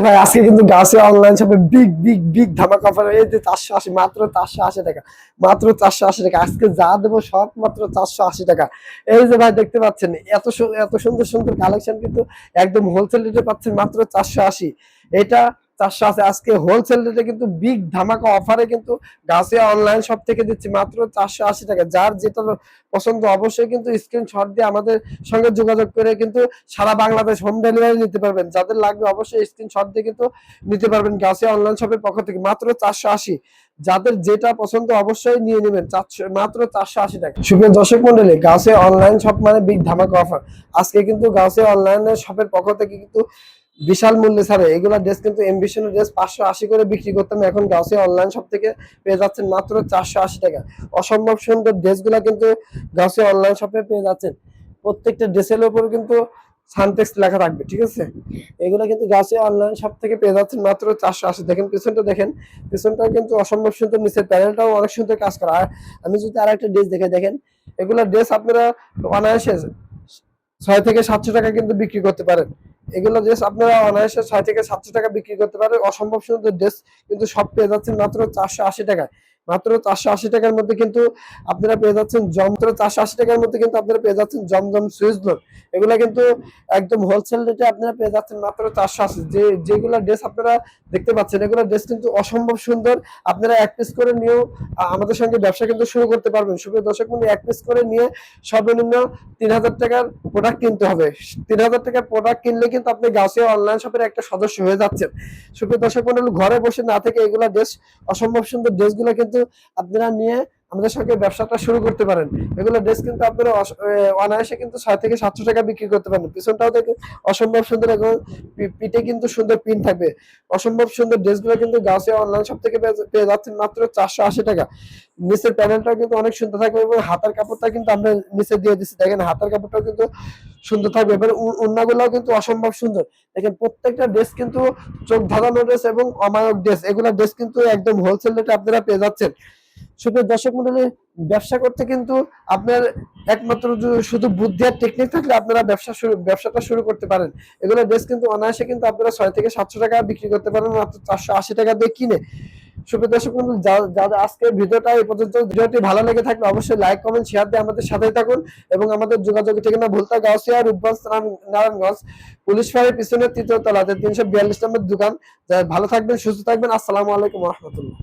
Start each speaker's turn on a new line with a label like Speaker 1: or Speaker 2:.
Speaker 1: ভাই আজকে কিন্তু গাছে অনলাইন শপে বিগ বিগ বিগ ধামাকা অফার, এই যে 480, মাত্র 480 টাকা, মাত্র 480 টাকা। আজকে যা দেবো সব মাত্র 480 টাকা। এই যে ভাই দেখতে পাচ্ছেন এত সুন্দর সুন্দর কালেকশন কিন্তু একদম হোলসেল রেটে পাচ্ছেন মাত্র 480। এটা 480 আজকে হোলসেল রেটে কিন্তু বিগ ধামাকা অফারে কিন্তু গাছে অনলাইন শপ থেকে দিচ্ছি মাত্র 480 টাকা। যার যেটা পছন্দ অবশ্যই কিন্তু স্ক্রিনশট দিয়ে আমাদের সঙ্গে যোগাযোগ করে কিন্তু সারা বাংলাদেশ হোম ডেলিভারি নিতে পারবেন। যাদের লাগবে অবশ্যই স্ক্রিনশট দিয়ে কিন্তু নিতে পারবেন গাছিয়া অনলাইন শপের পক্ষ থেকে মাত্র 480। যাদের যেটা পছন্দ অবশ্যই নিয়ে নেবেন মাত্র 480 টাকা। সুপ্রিয় দর্শক মন্ডলী, গাছিয়া অনলাইন শপ মানে বিগ ধামাকা অফার। আজকে কিন্তু গাছিয়া অনলাইন শপের পক্ষ থেকে কিন্তু বিশাল মূল্যে ছাড়ে। এগুলা ড্রেস কিন্তু এমবিশনের ড্রেস 580 করে বিক্রি করতাম, এখন গাছিয়া অনলাইন শপ থেকে পেয়ে যাচ্ছেন মাত্র 480 টাকা। অসম্ভব সুন্দর ড্রেসগুলা কিন্তু গাছিয়া অনলাইন শপে পেয়ে যাচ্ছেন। প্রত্যেকটা ড্রেসের উপর কিন্তু সানটেক্স লেখা থাকবে, ঠিক আছে? এগুলো কিন্তু গাছিয়া অনলাইন শপ থেকে পেয়ে যাচ্ছেন মাত্র 480। দেখেন পিছনটা, দেখেন পিছনটা কিন্তু অসম্ভব সুন্দর, নিচের প্যানেলটাও অনেক সুন্দর কাজ করা। আর আমি যদি আর একটা ড্রেস দেখে, দেখেন এগুলা ড্রেস আপনারা অনায়াসে 6 থেকে 700 টাকা কিন্তু বিক্রি করতে পারেন। এগুলো ড্রেস আপনারা অনায়াসে 6 থেকে 700 টাকা বিক্রি করতে পারেন। অসম্ভব সুন্দর ড্রেস কিন্তু সব পেয়ে যাচ্ছেন মাত্র 480 টাকায়। মাত্র 480 টাকার মধ্যে কিন্তু আপনারা পেয়ে যাচ্ছেন 480 টাকার মধ্যে কিন্তু আপনারা পেয়ে যাচ্ছেন জমজম সুইচ লোড। এগুলা কিন্তু একদম হোলসেল রেটে আপনারা পেয়ে যাচ্ছেন মাত্র 480। যেগুলো ড্রেস আপনারা দেখতে পাচ্ছেন এগুলো ড্রেস কিন্তু অসম্ভব সুন্দর। আপনারা এক পিস করে নিয়েও আমাদের সঙ্গে ব্যবসা কিন্তু শুরু করতে পারবেন। সুপ্রিয় দর্শক বন্ধু, এক পিস করে নিয়ে সর্বনিম্ন 3000 টাকার প্রোডাক্ট কিনতে হবে। 3000 টাকার প্রোডাক্ট কিনলে কিন্তু আপনি গাছিয়া অনলাইন শপের একটা সদস্য হয়ে যাচ্ছেন। সুপ্রিয় দর্শক মন্ডলী, ঘরে বসে না থেকে এগুলা ড্রেস, অসম্ভব সুন্দর ড্রেসগুলো কিন্তু আপনারা নিয়ে আমাদের সঙ্গে ব্যবসাটা শুরু করতে পারেন। এগুলো ড্রেস কিন্তু আপনারা অনায়াসে কিন্তু 6 থেকে 700 টাকা বিক্রি করতে পারেন। পিছনটাও দেখে অসম্ভব সুন্দর, এবং পিঠে কিন্তু সুন্দর পিন থাকবে। অসম্ভব সুন্দর ড্রেসগুলো কিন্তু গাছিয়া অনলাইন শপ থেকে পেয়ে যাচ্ছেন মাত্র 480 টাকা। নিচের প্যানেলটা কিন্তু অনেক সুন্দর থাকবে, এবং হাতার কাপড়টা কিন্তু আমরা নিচে দিয়ে দিচ্ছি। দেখেন হাতার কাপড়টাও কিন্তু সুন্দর থাকবে, এবার ওড়নাগুলোও কিন্তু অসম্ভব সুন্দর। দেখেন প্রত্যেকটা ড্রেস কিন্তু চোখ ধাঁধানো ড্রেস এবং অমায়ক ড্রেস। এগুলা ড্রেস কিন্তু একদম হোলসেল রেটে আপনারা পেয়ে যাচ্ছেন। শুধু দর্শক মন্ডলী, ব্যবসা করতে কিন্তু আপনার একমাত্র শুধু বুদ্ধি আর টেকনিক থাকলে আপনারা ব্যবসাটা শুরু করতে পারেন। এগুলো ড্রেস কিন্তু অনায়াসে কিন্তু আপনারা 6 থেকে 700 টাকা বিক্রি করতে পারেন মাত্র 480 টাকা দিয়ে কিনে। সুপ্রিয় দর্শক বন্ধু, যাদের আজকের ভিডিওটা এই পর্যন্ত, ভিডিওটি ভালো লেগে থাকলে অবশ্যই লাইক কমেন্ট শেয়ার দিয়ে আমাদের সাথেই থাকুন, এবং আমাদের যোগাযোগের ঠিকানা ভুলতা গাউসিয়া রূপগঞ্জ নারায়ণগঞ্জ পুলিশ ফাঁড়ির পিছনের 3য় তলাতে 342 নম্বর দোকান। ভালো থাকবেন, সুস্থ থাকবেন। আসসালামু আলাইকুম ওয়া রাহমাতুল্লাহ।